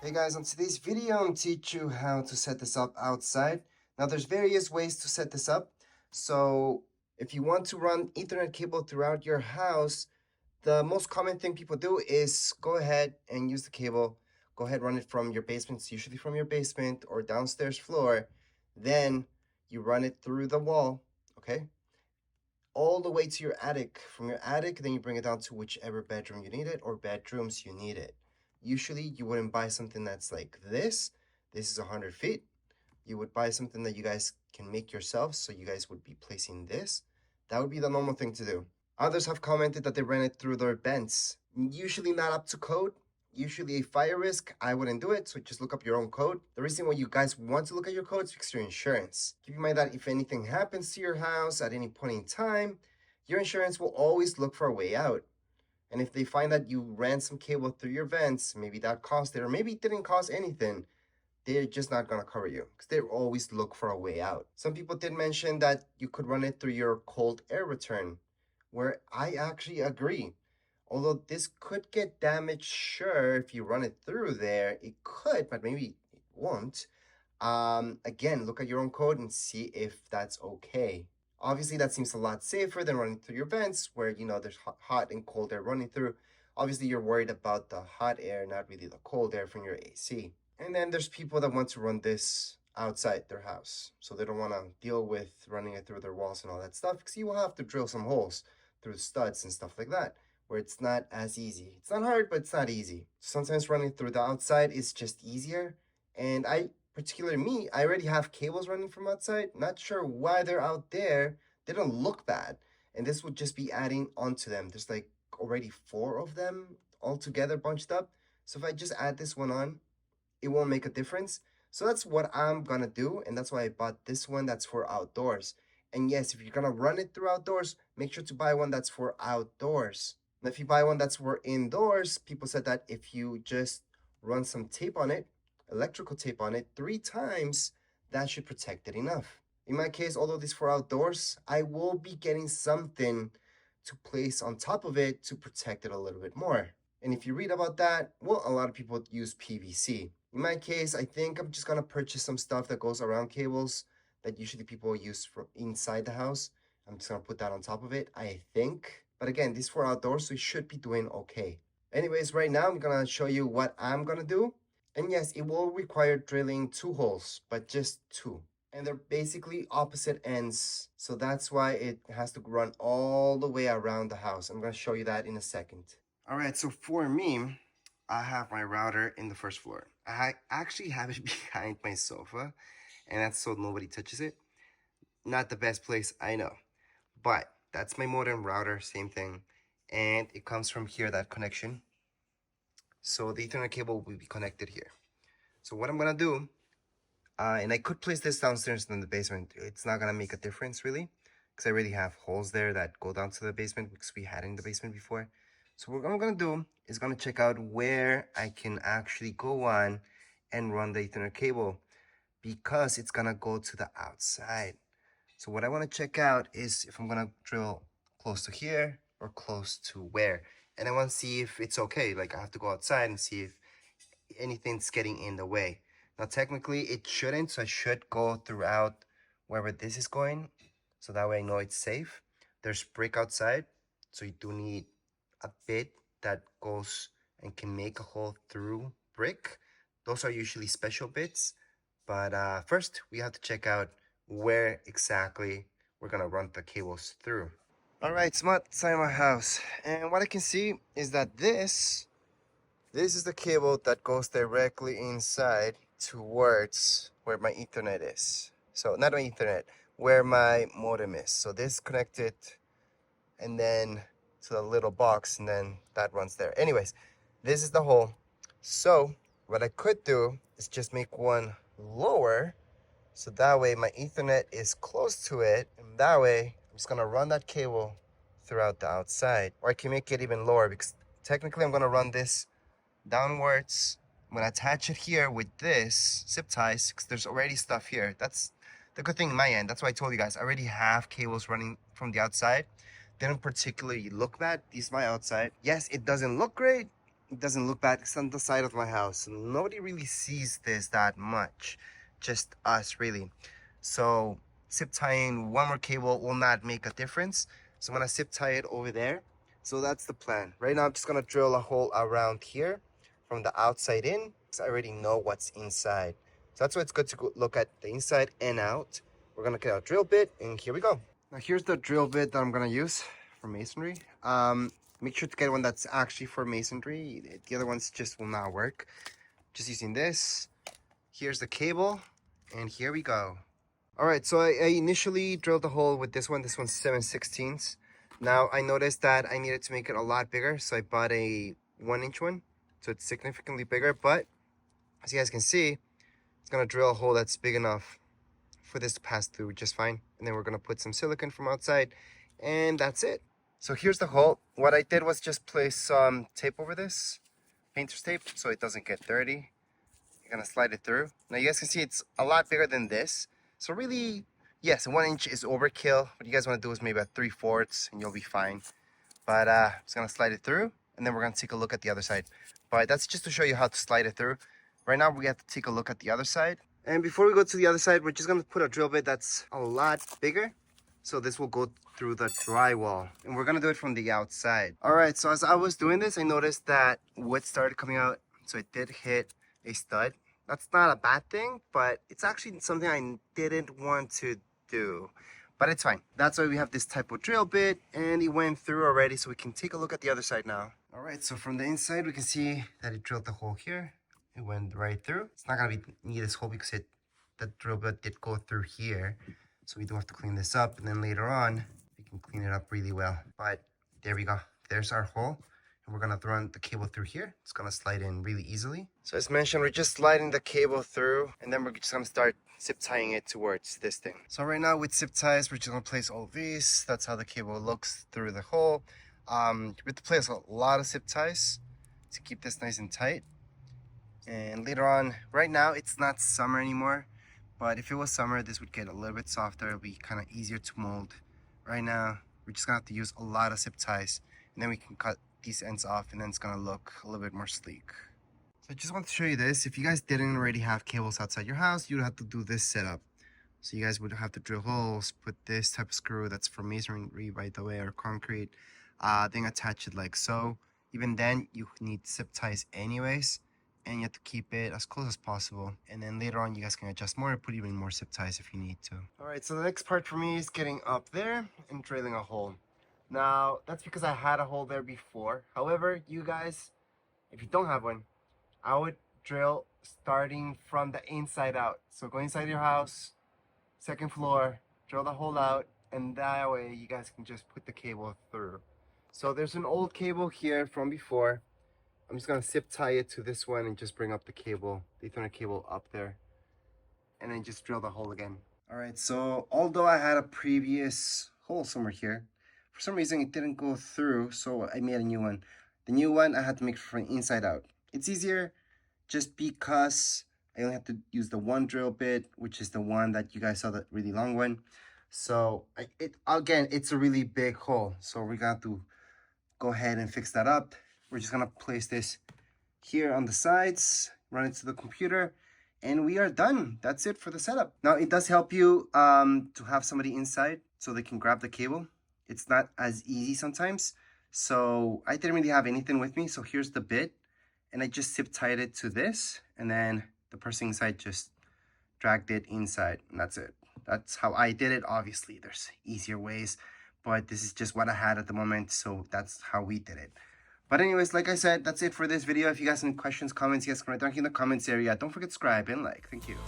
Hey guys, on today's video, I'm teach you how to set this up outside. Now there's various ways to set this up. So if you want to run Ethernet cable throughout your house, the most common thing people do is go ahead and use the cable. Go ahead, run it from your basement. It's usually from your basement or downstairs floor. Then you run it through the wall, okay? All the way to your attic. From your attic, then you bring it down to whichever bedroom you need it or bedrooms you need it. Usually you wouldn't buy something that's like this. This is 100 feet. You would buy something that you guys can make yourselves. So you guys would be placing this. That would be the normal thing to do. Others have commented that they ran it through their vents. Usually not up to code. Usually a fire risk. I wouldn't do it. So just look up your own code. The reason why you guys want to look at your code is because your insurance. Keep in mind that if anything happens to your house at any point in time, your insurance will always look for a way out. And if they find that you ran some cable through your vents, maybe that cost it, or maybe it didn't cost anything, they're just not gonna cover you because they always look for a way out. Some people did mention that you could run it through your cold air return, where I actually agree. Although this could get damaged, sure, if you run it through there, it could, but maybe it won't. Again, look at your own code and see if that's okay. Obviously, that seems a lot safer than running through your vents where, there's hot and cold air running through. Obviously, you're worried about the hot air, not really the cold air from your AC. And then there's people that want to run this outside their house. So they don't want to deal with running it through their walls and all that stuff because you will have to drill some holes through studs and stuff like that, where it's not as easy. It's not hard, but it's not easy. Sometimes running through the outside is just easier. And particularly me, I already have cables running from outside. Not sure why they're out there. They don't look bad. And this would just be adding onto them. There's like already 4 of them all together bunched up. So if I just add this one on, it won't make a difference. So that's what I'm gonna do. And that's why I bought this one that's for outdoors. And yes, if you're gonna run it through outdoors, make sure to buy one that's for outdoors. And if you buy one that's for indoors, people said that if you just run some tape on it, electrical tape on it 3 times, that should protect it enough. In my case, although this for outdoors, I will be getting something to place on top of it to protect it a little bit more. And if you read about that, well, a lot of people use PVC. In my case, I think I'm just gonna purchase some stuff that goes around cables that usually people use from inside the house. I'm just gonna put that on top of it, I think. But again, this is for outdoors, so it should be doing okay. Anyways, right now I'm gonna show you what I'm gonna do. And yes, it will require drilling 2 holes, but just 2. And they're basically opposite ends. So that's why it has to run all the way around the house. I'm gonna show you that in a second. All right, so for me, I have my router in the first floor. I actually have it behind my sofa, and that's so nobody touches it. Not the best place, I know. But that's my modem router, same thing. And it comes from here, that connection. So the Ethernet cable will be connected here. So what I'm gonna do, and I could place this downstairs in the basement. It's not gonna make a difference really, because I already have holes there that go down to the basement because we had it in the basement before. So what I'm gonna do is gonna check out where I can actually go on and run the Ethernet cable because it's gonna go to the outside. So what I wanna check out is if I'm gonna drill close to here or close to where. And I wanna see if it's okay. Like I have to go outside and see if anything's getting in the way. Now technically it shouldn't, so I should go throughout wherever this is going. So that way I know it's safe. There's brick outside, so you do need a bit that goes and can make a hole through brick. Those are usually special bits. But first we have to check out where exactly we're gonna run the cables through. All right, so I'm outside my house, and what I can see is that this is the cable that goes directly inside towards where my Ethernet is. So not my Ethernet, where my modem is. So this connected and then to the little box, and then that runs there. Anyways, this is the hole. So what I could do is just make one lower, so that way my Ethernet is close to it, and that way I'm just gonna run that cable throughout the outside. Or I can make it even lower because technically I'm gonna run this downwards. I'm gonna attach it here with this zip ties because there's already stuff here. That's the good thing in my end. That's why I told you guys I already have cables running from the outside. They don't particularly look bad. These are my outside. Yes, it doesn't look great, it doesn't look bad. It's on the side of my house. Nobody really sees this that much, just us really. So zip tying one more cable will not make a difference. So I'm gonna zip tie it over there. So that's the plan. Right now I'm just gonna drill a hole around here from the outside in, because I already know what's inside. So that's why it's good to look at the inside and out. We're gonna get a drill bit, and here we go. Now here's the drill bit that I'm gonna use for masonry. Make sure to get one that's actually for masonry. The other ones just will not work. Just using this. Here's the cable, and here we go. All right, so I initially drilled a hole with this one. This one's 7/16. Now I noticed that I needed to make it a lot bigger, so I bought a 1-inch one. So it's significantly bigger, but as you guys can see, it's gonna drill a hole that's big enough for this to pass through just fine. And then we're gonna put some silicone from outside, and that's it. So here's the hole. What I did was just place some tape over this, painter's tape, so it doesn't get dirty. You're gonna slide it through. Now you guys can see it's a lot bigger than this. So really, yes, 1 inch is overkill. What you guys wanna do is maybe a 3/4 and you'll be fine. But just gonna slide it through, and then we're gonna take a look at the other side. But that's just to show you how to slide it through. Right now we have to take a look at the other side. And before we go to the other side, we're just gonna put a drill bit that's a lot bigger. So this will go through the drywall, and we're gonna do it from the outside. All right, so as I was doing this, I noticed that wood started coming out. So it did hit a stud. That's not a bad thing, but it's actually something I didn't want to do. But it's fine. That's why we have this type of drill bit, and it went through already, so we can take a look at the other side now. All right, so from the inside, we can see that it drilled the hole here. It went right through. It's not gonna need this hole because the drill bit did go through here. So we do have to clean this up, and then later on, we can clean it up really well. But there we go. There's our hole. And we're gonna run the cable through here. It's gonna slide in really easily. So as mentioned, we're just sliding the cable through, and then we're just gonna start zip tying it towards this thing. So right now with zip ties, we're just gonna place all these. That's how the cable looks through the hole. We have to place a lot of zip ties to keep this nice and tight. And later on, right now it's not summer anymore, but if it was summer, this would get a little bit softer. It'll be kind of easier to mold. Right now, we're just gonna have to use a lot of zip ties, and then we can cut these ends off, and then it's gonna look a little bit more sleek. So I just want to show you this. If you guys didn't already have cables outside your house, you'd have to do this setup. So you guys would have to drill holes, put this type of screw that's for masonry, by the way, or concrete, then attach it like so. Even then, you need zip ties anyways, and you have to keep it as close as possible. And then later on, you guys can adjust more, put even more zip ties if you need to. All right, so the next part for me is getting up there and drilling a hole. Now, that's because I had a hole there before. However, you guys, if you don't have one, I would drill starting from the inside out. So go inside your house, second floor, drill the hole out, and that way you guys can just put the cable through. So there's an old cable here from before. I'm just gonna zip tie it to this one and just bring up the cable, the Ethernet cable up there, and then just drill the hole again. All right, so although I had a previous hole somewhere here, for some reason it didn't go through, so I made a new one. The new one I had to make from inside out. It's easier just because I only have to use the one drill bit, which is the one that you guys saw, the really long one. So again, it's a really big hole, so we're gonna have to go ahead and fix that up. We're just gonna place this here on the sides, run it to the computer, and we are done. That's it for the setup. Now it does help you to have somebody inside so they can grab the cable. It's not as easy sometimes. So I didn't really have anything with me. So here's the bit, and I just zip tied it to this, and then the person inside just dragged it inside, and that's it. That's how I did it. Obviously, there's easier ways, but this is just what I had at the moment, so that's how we did it. But anyways, like I said, that's it for this video. If you guys have any questions, comments, you guys can write down here in the comments area. Don't forget to subscribe and like. Thank you.